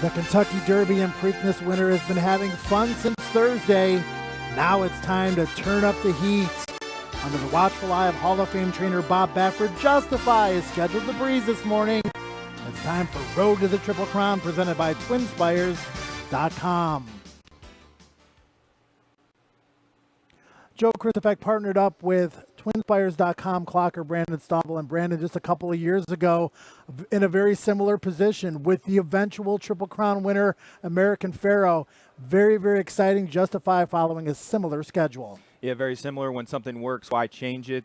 The Kentucky Derby and Preakness winner has been having fun since Thursday. Now it's time to turn up the heat. Under the watchful eye of Hall of Fame trainer Bob Baffert, Justify is scheduled to breeze this morning. It's time for Road to the Triple Crown, presented by TwinSpires.com. Joe Christofek partnered up with TwinSpires.com clocker Brandon Stovall. And Brandon, just a couple of years ago, in a very similar position with the eventual Triple Crown winner, American Pharoah. Very, very exciting. Justify following a similar schedule. Yeah, very similar. When something works, why change it?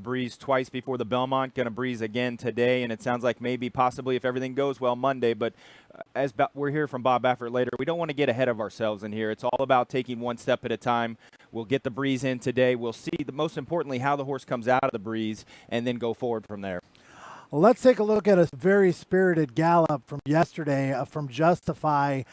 Breeze twice before the Belmont, going to breeze again today, and it sounds like maybe possibly if everything goes well Monday. But as we're here from Bob Baffert later, we don't want to get ahead of ourselves in here. It's all about taking one step at a time. We'll get the breeze in today. We'll see, most importantly, how the horse comes out of the breeze, and then go forward from there. Well, let's take a look at a very spirited gallop from yesterday from Justify.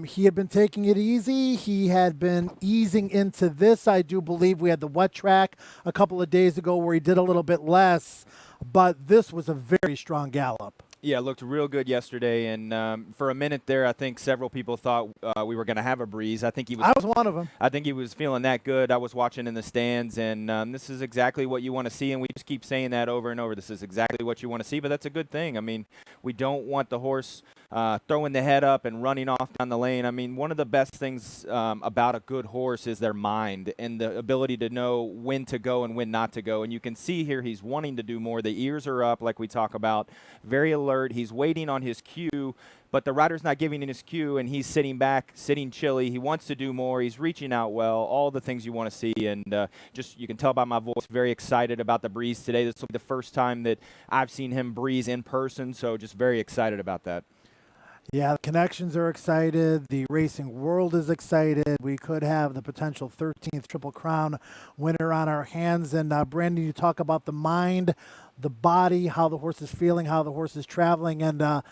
He had been taking it easy. He had been easing into this. I do believe we had the wet track a couple of days ago where he did a little bit less, but this was a very strong gallop. Yeah, it looked real good yesterday, and for a minute there, I think several people thought we were going to have a breeze. I was one of them. I think he was feeling that good. I was watching in the stands, and this is exactly what you want to see, and we just keep saying that over and over. This is exactly what you want to see, but that's a good thing. I mean, we don't want the horse throwing the head up and running off down the lane. I mean, one of the best things about a good horse is their mind and the ability to know when to go and when not to go, and you can see here he's wanting to do more. The ears are up, like we talk about, very alert. He's waiting on his cue, but the rider's not giving him his cue, and he's sitting back, sitting chilly. He wants to do more. He's reaching out well, all the things you want to see. And just you can tell by my voice, very excited about the breeze today. This will be the first time that I've seen him breeze in person, so just very excited about that. Yeah, the connections are excited. The racing world is excited. We could have the potential 13th Triple Crown winner on our hands. And Brandon, you talk about the mind, the body, how the horse is feeling, how the horse is traveling. And the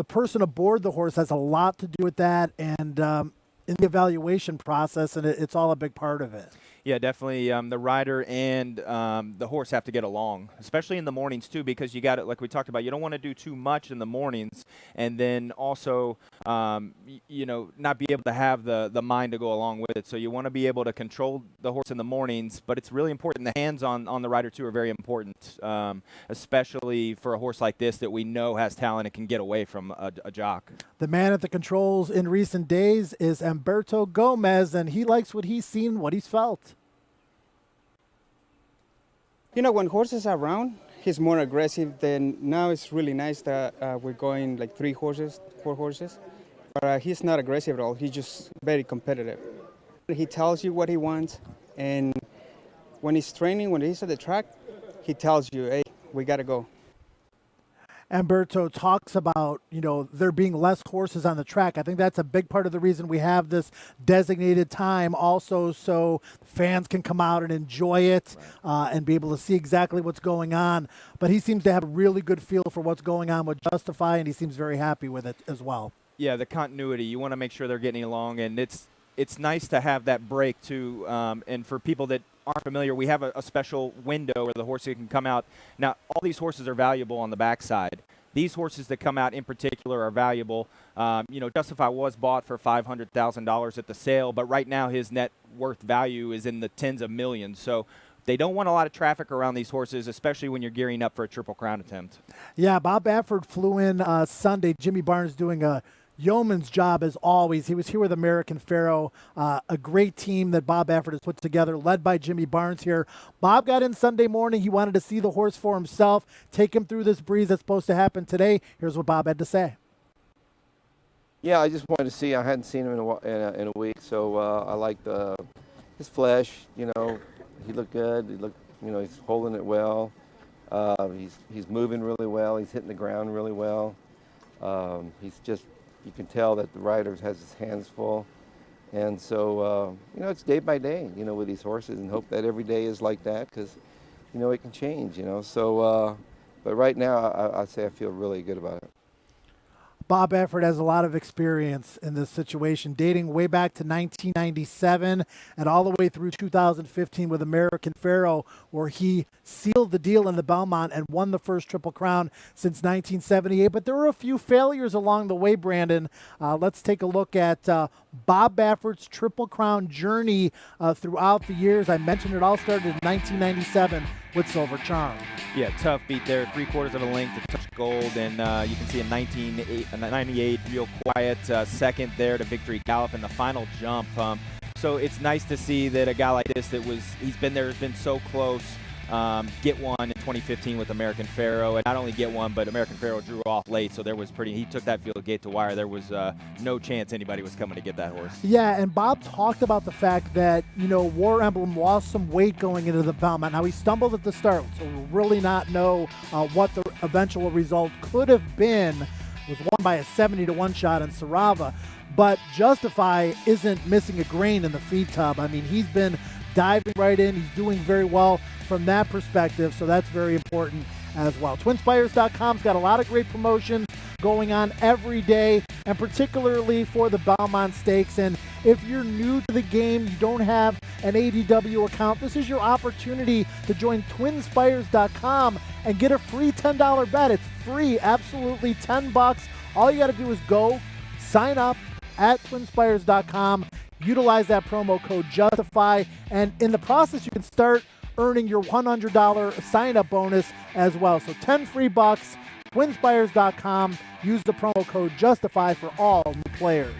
person aboard the horse has a lot to do with that. And in the evaluation process, and it's all a big part of it. Yeah, definitely. The rider and the horse have to get along, especially in the mornings too, because you got it, like we talked about, you don't want to do too much in the mornings, and then also, not be able to have the mind to go along with it. So you want to be able to control the horse in the mornings, but it's really important. The hands on the rider too are very important, especially for a horse like this that we know has talent and can get away from a jock. The man at the controls in recent days is Humberto Gomez, and he likes what he's seen, what he's felt. You know, when horses are around, he's more aggressive. Then now it's really nice that we're going like 4 horses. But he's not aggressive at all. He's just very competitive. He tells you what he wants. And when he's training, when he's at the track, he tells you, hey, we got to go. Humberto talks about, there being less horses on the track. I think that's a big part of the reason we have this designated time also, so fans can come out and enjoy it and be able to see exactly what's going on. But he seems to have a really good feel for what's going on with Justify, and he seems very happy with it as well. Yeah, the continuity. You want to make sure they're getting along, and it's nice to have that break too. And for people that aren't familiar, we have a special window where the horse can come out. Now, all these horses are valuable on the backside. These horses that come out in particular are valuable. Justify was bought for $500,000 at the sale, but right now his net worth value is in the tens of millions. So they don't want a lot of traffic around these horses, especially when you're gearing up for a Triple Crown attempt. Yeah, Bob Baffert flew in Sunday. Jimmy Barnes doing a yeoman's job as always. He was here with American Pharoah, a great team that Bob Baffert has put together, led by Jimmy Barnes here. Bob got in Sunday morning. He wanted to see the horse for himself, take him through this breeze that's supposed to happen today. Here's what Bob had to say. Yeah, I just wanted to see. I hadn't seen him in a week, so I liked his flesh. He looked good. He's holding it well. He's moving really well. He's hitting the ground really well. You can tell that the rider has his hands full. And so, it's day by day, with these horses, and hope that every day is like that because, it can change, So, but right now, I'd say I feel really good about it. Bob Baffert has a lot of experience in this situation, dating way back to 1997 and all the way through 2015 with American Pharoah, where he sealed the deal in the Belmont and won the first Triple Crown since 1978. But there were a few failures along the way, Brandon. Let's take a look at Bob Baffert's Triple Crown journey throughout the years. I mentioned it all started in 1997 with Silver Charm. Yeah, tough beat there, 3/4 of a length to touch gold, and you can see a 1998 real quiet second there to victory gallop in the final jump. So it's nice to see that a guy like this he's been so close, get one in 2015 with American Pharoah, and not only get one, but American Pharoah drew off late, so he took that field gate to wire. There was no chance anybody was coming to get that horse. Yeah, and Bob talked about the fact that, War Emblem lost some weight going into the Belmont. Now, he stumbled at the start, so we'll really not know what the eventual result could have been. It was won by a 70-1 shot in Sarava, but Justify isn't missing a grain in the feed tub. I mean, he's been diving right in. He's doing very well from that perspective, so that's very important as well. TwinSpires.com's got a lot of great promotions going on every day, and particularly for the Belmont Stakes. And if you're new to the game, you don't have an ADW account, this is your opportunity to join TwinSpires.com and get a free $10 bet. It's free, absolutely $10. All you got to do is go sign up at TwinSpires.com. Utilize that promo code JUSTIFY, and in the process, you can start earning your $100 sign-up bonus as well. So 10 free bucks, TwinSpires.com. Use the promo code JUSTIFY for all new players.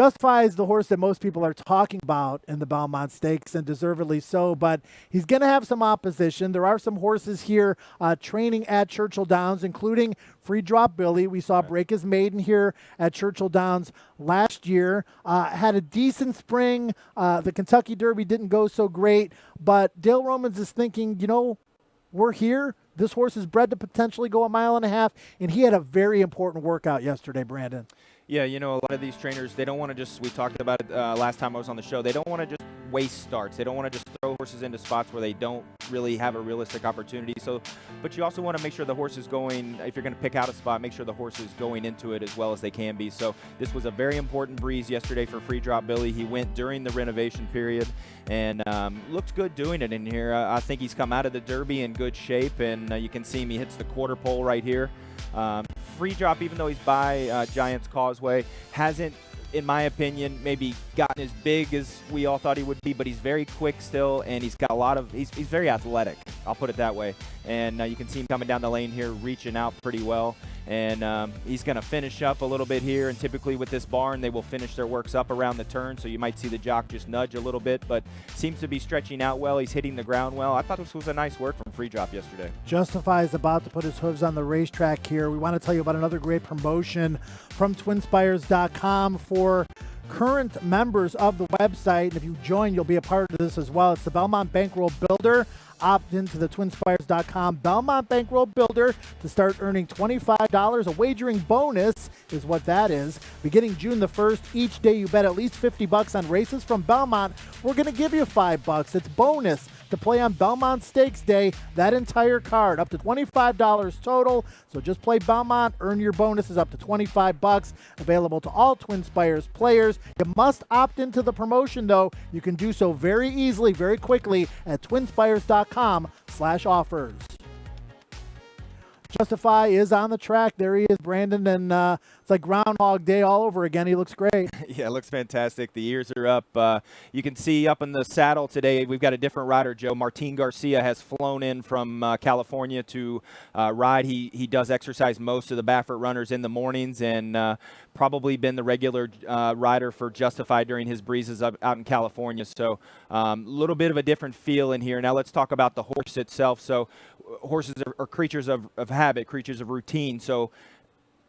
Justify is the horse that most people are talking about in the Belmont Stakes, and deservedly so, but he's going to have some opposition. There are some horses here training at Churchill Downs, including Free Drop Billy. We saw break his maiden here at Churchill Downs last year. Had a decent spring. The Kentucky Derby didn't go so great, but Dale Romans is thinking, we're here. This horse is bred to potentially go 1.5 miles, and he had a very important workout yesterday, Brandon. Yeah, a lot of these trainers, they don't want to we talked about it last time I was on the show, they don't want to just waste starts. They don't want to just throw horses into spots where they don't really have a realistic opportunity. But you also want to make sure the horse is going, if you're going to pick out a spot, make sure the horse is going into it as well as they can be. So this was a very important breeze yesterday for Free Drop Billy. He went during the renovation period and looked good doing it in here. I think he's come out of the Derby in good shape, and you can see him, he hits the quarter pole right here. Free Drop, even though he's by Giants Causeway, hasn't, in my opinion, maybe gotten as big as we all thought he would be, but he's very quick still, and he's got he's very athletic, I'll put it that way. And you can see him coming down the lane here, reaching out pretty well. And he's going to finish up a little bit here, and typically with this barn, they will finish their works up around the turn, so you might see the jock just nudge a little bit, but seems to be stretching out well. He's hitting the ground well. I thought this was a nice work from Free Drop yesterday. Justify is about to put his hooves on the racetrack here. We want to tell you about another great promotion from TwinSpires.com for current members of the website. And if you join, you'll be a part of this as well. It's the Belmont Bankroll Builder. Opt into the TwinSpires.com Belmont Bankroll Builder to start earning $25. A wagering bonus is what that is. Beginning June the 1st, each day you bet at least $50 on races from Belmont, we're going to give you $5. It's bonus to play on Belmont Stakes Day, that entire card, up to $25 total. So just play Belmont, earn your bonuses up to $25, available to all TwinSpires players. You must opt into the promotion, though. You can do so very easily, very quickly at TwinSpires.com/offers. Justify is on the track. There he is, Brandon, and it's like Groundhog Day all over again. He looks great. Yeah, it looks fantastic. The ears are up. You can see up in the saddle today, we've got a different rider, Joe. Martin Garcia has flown in from California to ride. He does exercise most of the Baffert runners in the mornings, and probably been the regular rider for Justify during his breezes out in California. So a little bit of a different feel in here. Now let's talk about the horse itself. So horses are creatures of habit, creatures of routine. So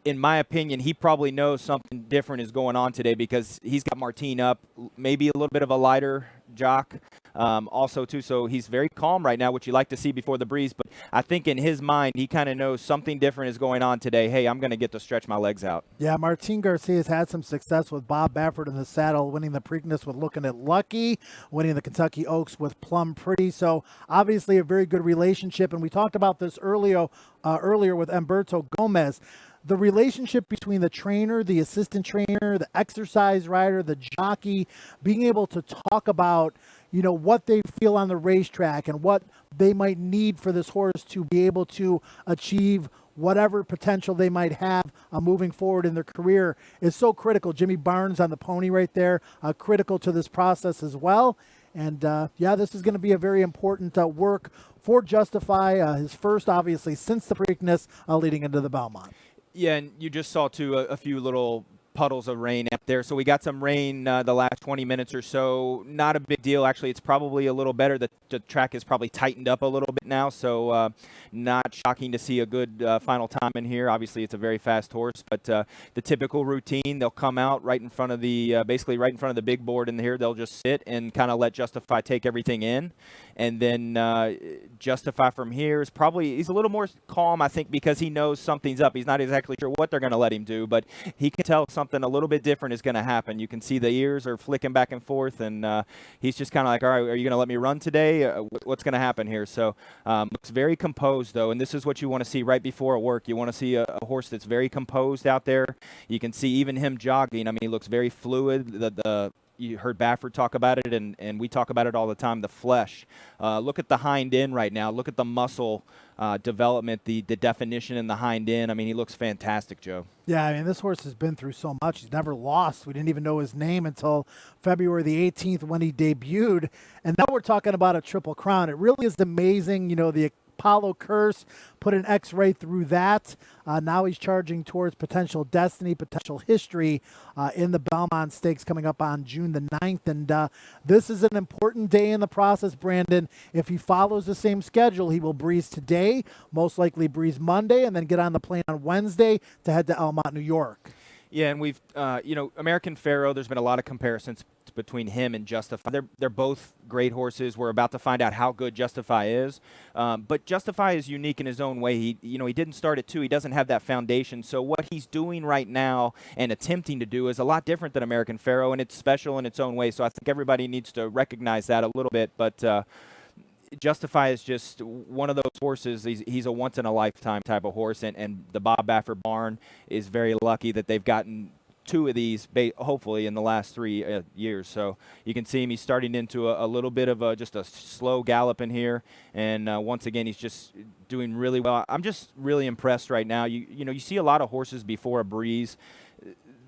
in my opinion, he probably knows something different is going on today, because he's got Martin up, maybe a little bit of a lighter jock also too. So he's very calm right now, which you like to see before the breeze, but I think in his mind, he kind of knows something different is going on today. Hey, I'm going to get to stretch my legs out. Yeah, Martin Garcia's had some success with Bob Baffert in the saddle, winning the Preakness with Looking at Lucky, winning the Kentucky Oaks with Plum Pretty. So obviously a very good relationship. And we talked about this earlier with Humberto Gomez. The relationship between the trainer, the assistant trainer, the exercise rider, the jockey, being able to talk about, what they feel on the racetrack and what they might need for this horse to be able to achieve whatever potential they might have moving forward in their career is so critical. Jimmy Barnes on the pony right there, critical to this process as well. And this is going to be a very important work for Justify, his first, obviously, since the Preakness leading into the Belmont. Yeah, and you just saw, too, a few little puddles of rain out there. So we got some rain the last 20 minutes or so. Not a big deal. Actually, it's probably a little better. The track is probably tightened up a little bit now, so not shocking to see a good final time in here. Obviously, it's a very fast horse, but the typical routine, they'll come out right in front of the basically right in front of the big board in here. They'll just sit and kind of let Justify take everything in. And then Justify from here is he's a little more calm, I think, because he knows something's up. He's not exactly sure what they're going to let him do, but he can tell something a little bit different is going to happen. You can see the ears are flicking back and forth, and he's just kind of like, all right, are you going to let me run today? What's going to happen here? So looks very composed, though, and this is what you want to see right before a work. You want to see a horse that's very composed out there. You can see even him jogging. I mean, he looks very fluid. You heard Baffert talk about it, and we talk about it all the time, the flesh. Look at the hind end right now. Look at the muscle development, the definition in the hind end. I mean, he looks fantastic, Joe. Yeah, I mean, this horse has been through so much. He's never lost. We didn't even know his name until February the 18th when he debuted. And now we're talking about a Triple Crown. It really is amazing, the Apollo curse, put an X right through that. Now he's charging towards potential destiny, potential history in the Belmont Stakes coming up on June the 9th. And this is an important day in the process, Brandon. If he follows the same schedule, he will breeze today, most likely breeze Monday, and then get on the plane on Wednesday to head to Elmont, New York. Yeah, and we've, American Pharoah, there's been a lot of comparisons between him and Justify. They're both great horses. We're about to find out how good Justify is. But Justify is unique in his own way. He didn't start at 2. He doesn't have that foundation. So what he's doing right now and attempting to do is a lot different than American Pharoah, and it's special in its own way. So I think everybody needs to recognize that a little bit. But Justify is just one of those horses. He's a once-in-a-lifetime type of horse, and the Bob Baffert barn is very lucky that they've gotten 2 of these, hopefully, in the last 3 years. So you can see him. He's starting into a little bit of just a slow gallop in here. And once again, he's just doing really well. I'm just really impressed right now. You see a lot of horses before a breeze.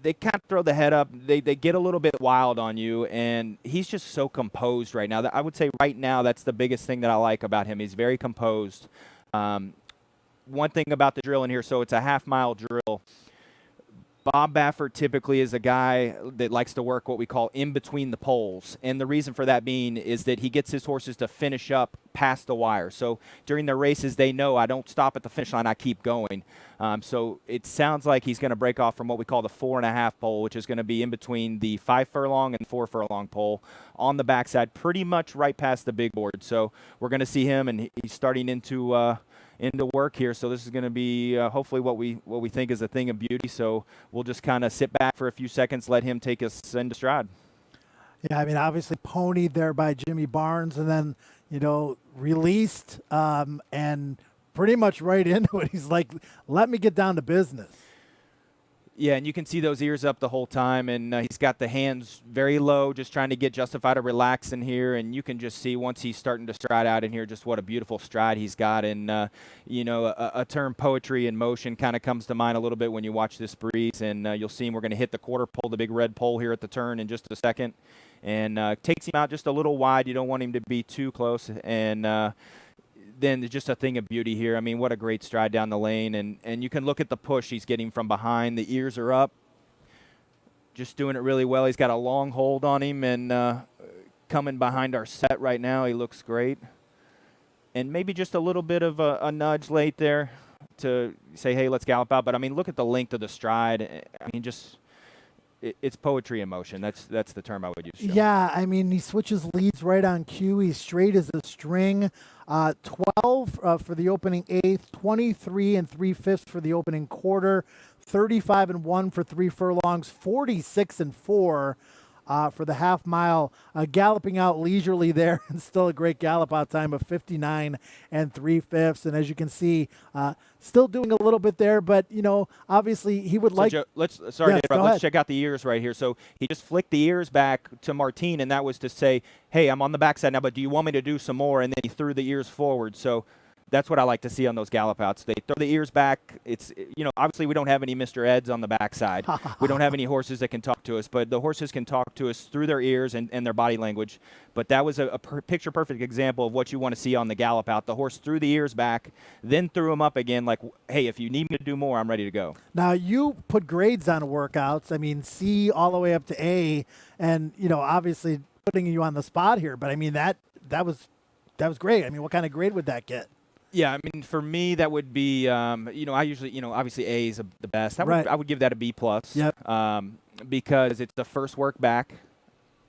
They kind of throw the head up. They get a little bit wild on you, and he's just so composed right now. I would say right now that's the biggest thing that I like about him. He's very composed. One thing about the drill in here, so it's a half-mile drill. Bob Baffert typically is a guy that likes to work what we call in between the poles. And the reason for that being is that he gets his horses to finish up past the wire. So during the races, they know I don't stop at the finish line, I keep going. So it sounds like he's going to break off from what we call the 4.5 pole, which is going to be in between the 5 furlong and 4 furlong pole on the backside, pretty much right past the big board. So we're going to see him, and he's starting into work here. So this is going to be hopefully what we think is a thing of beauty. So we'll just kind of sit back for a few seconds, let him take us into stride. Yeah, I mean, obviously ponied there by Jimmy Barnes, and then, released and pretty much right into it. He's like, let me get down to business. Yeah, and you can see those ears up the whole time, and he's got the hands very low, just trying to get Justify to relax in here, and you can just see once he's starting to stride out in here just what a beautiful stride he's got, and, a term poetry in motion kind of comes to mind a little bit when you watch this breeze, and you'll see him. We're going to hit the quarter pole, the big red pole here at the turn in just a second, and takes him out just a little wide. You don't want him to be too close, and then just a thing of beauty here. I mean, what a great stride down the lane. And you can look at the push he's getting from behind. The ears are up. Just doing it really well. He's got a long hold on him, and coming behind our set right now, he looks great. And maybe just a little bit of a nudge late there to say, hey, let's gallop out. But, I mean, look at the length of the stride. I mean, just it's poetry in motion. That's the term I would use. Joe. Yeah, I mean, he switches leads right on cue. He's straight as a string. 12 for the opening eighth, 23 and 3/5 for the opening quarter, 35 and 1 for 3 furlongs, 46 and 4 for the half mile, galloping out leisurely there, and still a great gallop out time of 59 and 3/5. And as you can see, still doing a little bit there, but obviously he would like. Joe, Yes, let's go ahead. check out the ears right here. So he just flicked the ears back to Martine, and that was to say, hey, I'm on the backside now, but do you want me to do some more? And then he threw the ears forward. So that's what I like to see on those gallop outs. They throw the ears back. It's, obviously we don't have any Mr. Eds on the backside. We don't have any horses that can talk to us, but the horses can talk to us through their ears and their body language. But that was a picture-perfect example of what you want to see on the gallop out. The horse threw the ears back, then threw them up again like, hey, if you need me to do more, I'm ready to go. Now, you put grades on workouts. I mean, C all the way up to A, and, obviously putting you on the spot here. But, I mean, that was great. I mean, what kind of grade would that get? Yeah, I mean, for me, that would be, I usually, obviously A is the best. I would give that a B+. Yep. Because it's the first work back,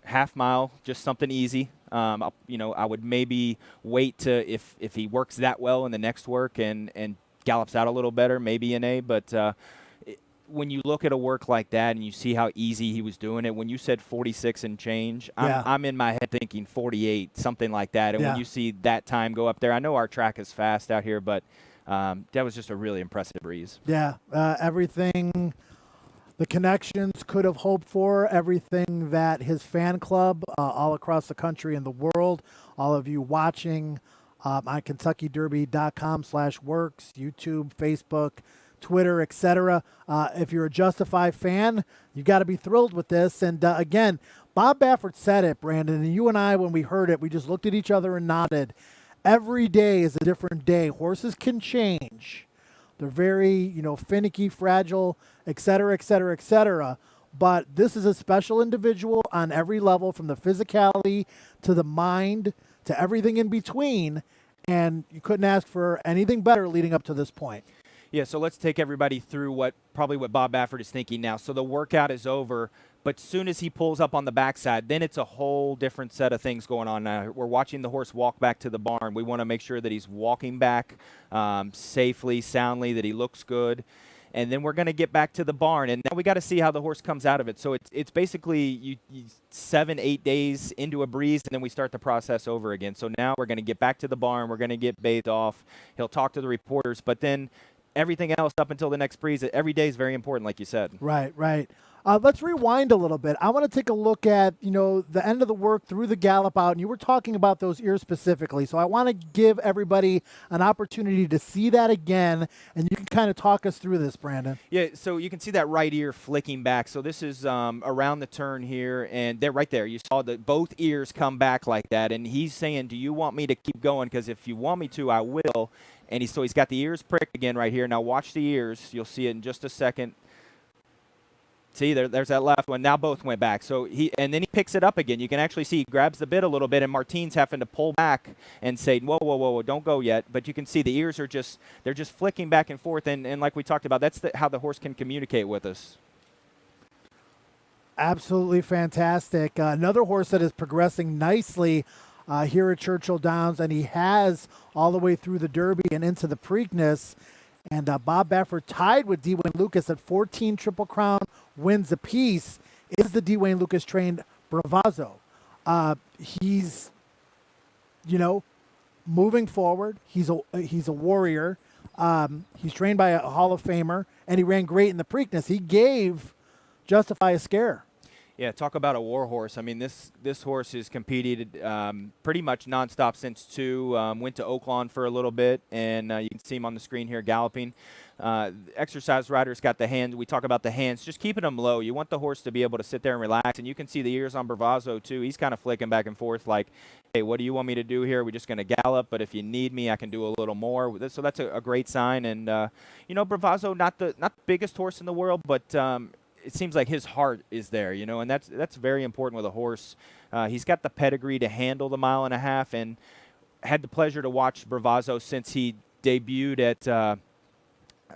half mile, just something easy. I would maybe wait to, if he works that well in the next work and gallops out a little better, maybe an A. But when you look at a work like that and you see how easy he was doing it, when you said 46 and change, I'm in my head thinking 48, something like that. And when you see that time go up there, I know our track is fast out here, but that was just a really impressive breeze. Yeah, everything the connections could have hoped for, everything that his fan club all across the country and the world, all of you watching on KentuckyDerby.com/works, YouTube, Facebook, Twitter, etc. If you're a Justify fan, you got to be thrilled with this. And again, Bob Baffert said it, Brandon, and you and I, when we heard it, we just looked at each other and nodded. Every day is a different day. Horses can change. They're very, finicky, fragile, etc., etc., etc. But this is a special individual on every level, from the physicality to the mind to everything in between. And you couldn't ask for anything better leading up to this point. Yeah, so let's take everybody through what Bob Baffert is thinking now. So the workout is over, but soon as he pulls up on the backside, then it's a whole different set of things going on now. We're watching the horse walk back to the barn. We want to make sure that he's walking back safely, soundly, that he looks good. And then we're going to get back to the barn, and now we got to see how the horse comes out of it. So it's basically you 7-8 days into a breeze, and then we start the process over again. So now we're going to get back to the barn. We're going to get bathed off. He'll talk to the reporters, but then everything else up until the next breeze, every day is very important, like you said. Right. Let's rewind a little bit. I want to take a look at, the end of the work through the gallop out, and you were talking about those ears specifically. So I want to give everybody an opportunity to see that again, and you can kind of talk us through this, Brandon. Yeah, so you can see that right ear flicking back. So this is around the turn here, and there, right there, you saw both ears come back like that, and he's saying, do you want me to keep going? Because if you want me to, I will. And he's got the ears pricked again right here. Now watch the ears. You'll see it in just a second. See, there's that left one. Now both went back. So then he picks it up again. You can actually see he grabs the bit a little bit, and Martine's having to pull back and say, whoa, don't go yet. But you can see the ears are just flicking back and forth. And like we talked about, that's how the horse can communicate with us. Absolutely fantastic. Another horse that is progressing nicely here at Churchill Downs, and he has all the way through the Derby and into the Preakness. And Bob Baffert tied with D. Wayne Lucas at 14 Triple Crown wins apiece, is the D. Wayne Lucas trained Bravazzo. He's, moving forward. He's a warrior. He's trained by a Hall of Famer, and he ran great in the Preakness. He gave Justify a scare. Yeah, talk about a war horse. I mean, this horse has competed pretty much nonstop since 2. Went to Oaklawn for a little bit, and you can see him on the screen here galloping. Exercise rider's got the hands. We talk about the hands, just keeping them low. You want the horse to be able to sit there and relax, and you can see the ears on Bravazzo, too. He's kind of flicking back and forth like, hey, what do you want me to do here? We're just going to gallop, but if you need me, I can do a little more. So that's a great sign. And, Bravazzo, not the biggest horse in the world, but it seems like his heart is there, and that's very important with a horse. He's got the pedigree to handle the 1.5 miles, and had the pleasure to watch Bravazzo since he debuted at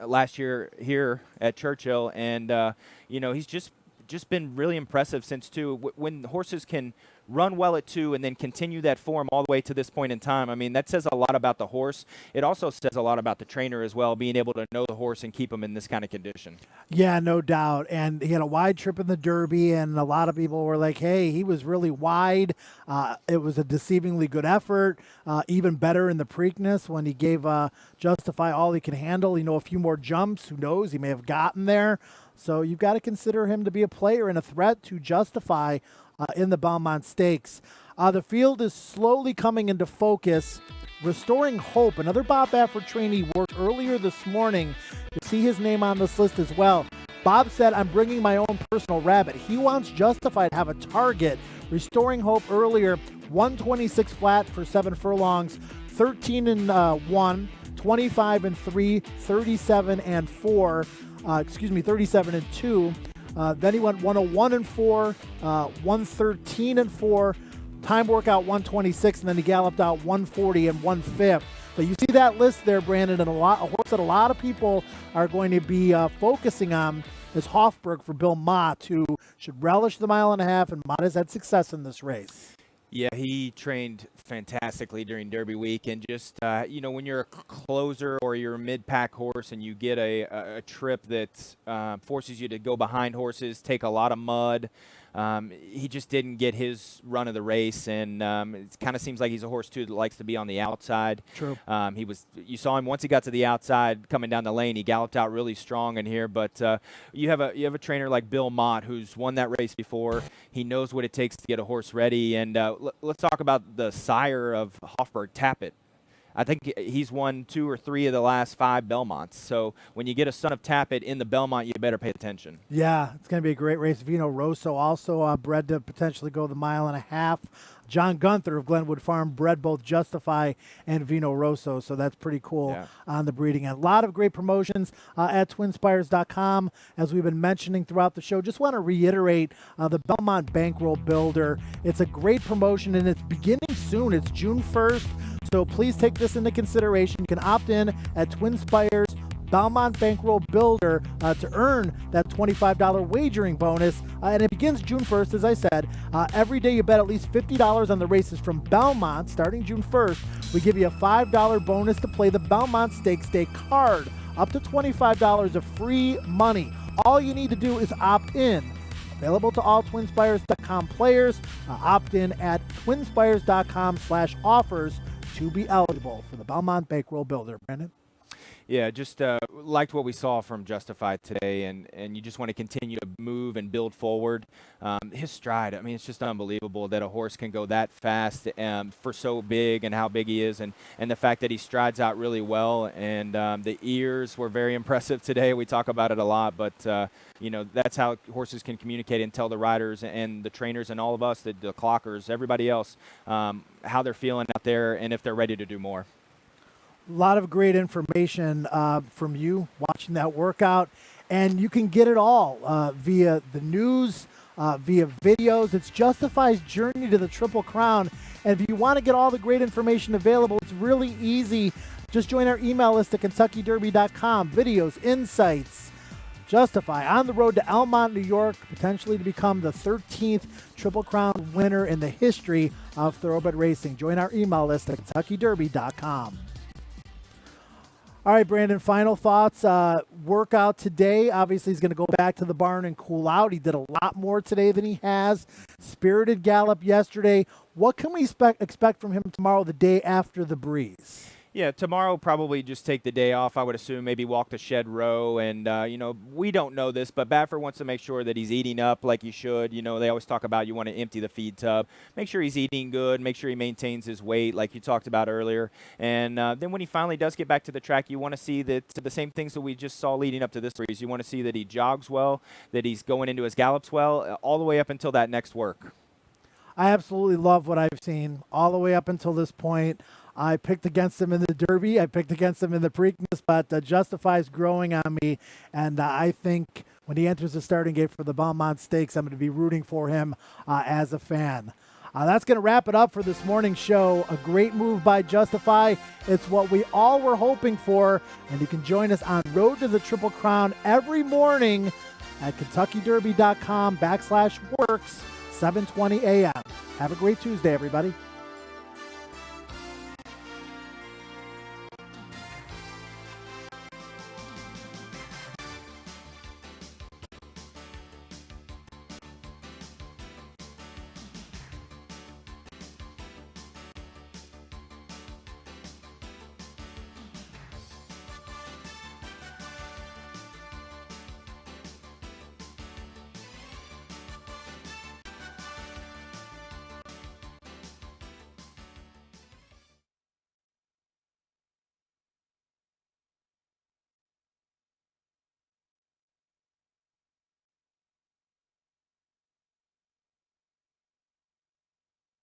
last year here at Churchill, and he's just just been really impressive since 2. When horses can run well at 2 and then continue that form all the way to this point in time, I mean, that says a lot about the horse. It also says a lot about the trainer as well, being able to know the horse and keep him in this kind of condition. Yeah, no doubt. And he had a wide trip in the Derby, and a lot of people were like, hey, he was really wide. It was a deceivingly good effort, even better in the Preakness when he gave Justify all he can handle. A few more jumps. Who knows? He may have gotten there. So you've got to consider him to be a player and a threat to Justify in the Belmont Stakes. The field is slowly coming into focus. Restoring Hope, another Bob Baffert trainee, worked earlier this morning. You'll see his name on this list as well. Bob said, I'm bringing my own personal rabbit. He wants Justify to have a target. Restoring Hope earlier, 126 flat for 7 furlongs, 13 and 1, 25 and 3, 37 and 4. 37 and 2. Then he went 101 and 4, 113 and 4, time workout 126, and then he galloped out 140 and 1/5. So you see that list there, Brandon, and a horse that a lot of people are going to be focusing on is Hofburg for Bill Mott, who should relish the 1.5 miles, and Mott has had success in this race. Yeah, he trained fantastically during Derby week, and just when you're a closer or you're a mid-pack horse and you get a trip that forces you to go behind horses, take a lot of mud, he just didn't get his run of the race, and it kind of seems like he's a horse too that likes to be on the outside. True. You saw him once he got to the outside coming down the lane. He galloped out really strong in here, but you have a trainer like Bill Mott who's won that race before. He knows what it takes to get a horse ready, and let's talk about the sire of Hofburg, Tappet. I think he's won 2 or 3 of the last 5 Belmonts. So when you get a son of Tappet in the Belmont, you better pay attention. Yeah, it's going to be a great race. Vino Rosso also bred to potentially go the 1.5 miles. John Gunther of Glenwood Farm bred both Justify and Vino Rosso, so that's pretty cool on the breeding end. A lot of great promotions at twinspires.com, as we've been mentioning throughout the show. Just want to reiterate the Belmont Bankroll Builder. It's a great promotion, and it's beginning soon. It's June 1st, so please take this into consideration. You can opt in at TwinSpires Belmont Bankroll Builder to earn that $25 wagering bonus. And it begins June 1st, as I said. Every day you bet at least $50 on the races from Belmont, starting June 1st. We give you a $5 bonus to play the Belmont Stakes Day card. Up to $25 of free money. All you need to do is opt in. Available to all TwinSpires.com players. Opt in at TwinSpires.com/offers to be eligible for the Belmont Bankroll Builder. Brandon? Yeah, just liked what we saw from Justify today, and you just want to continue to move and build forward. His stride, I mean, it's just unbelievable that a horse can go that fast for so big and how big he is, and the fact that he strides out really well. And the ears were very impressive today. We talk about it a lot, but that's how horses can communicate and tell the riders and the trainers and all of us, the clockers, everybody else, how they're feeling out there and if they're ready to do more. A lot of great information from you watching that workout, and you can get it all via the news, via videos. It's Justify's journey to the Triple Crown, and if you want to get all the great information available, it's really easy. Just join our email list at KentuckyDerby.com. Videos, insights. Justify on the road to Elmont, New York, potentially to become the 13th Triple Crown winner in the history of thoroughbred racing. Join our email list at KentuckyDerby.com. All right, Brandon, final thoughts. Workout today. Obviously, he's going to go back to the barn and cool out. He did a lot more today than he has. Spirited gallop yesterday. What can we expect from him tomorrow, the day after the Breeze? Yeah, tomorrow probably just take the day off. I would assume maybe walk the shed row. And, we don't know this, but Baffert wants to make sure that he's eating up like he should. They always talk about you want to empty the feed tub. Make sure he's eating good. Make sure he maintains his weight like you talked about earlier. And then when he finally does get back to the track, you want to see that the same things that we just saw leading up to this race. You want to see that he jogs well, that he's going into his gallops well, all the way up until that next work. I absolutely love what I've seen all the way up until this point. I picked against him in the Derby. I picked against him in the Preakness, but Justify's growing on me, and I think when he enters the starting gate for the Belmont Stakes, I'm going to be rooting for him as a fan. That's going to wrap it up for this morning's show. A great move by Justify. It's what we all were hoping for, and you can join us on Road to the Triple Crown every morning at KentuckyDerby.com/works, 7:20 a.m. Have a great Tuesday, everybody.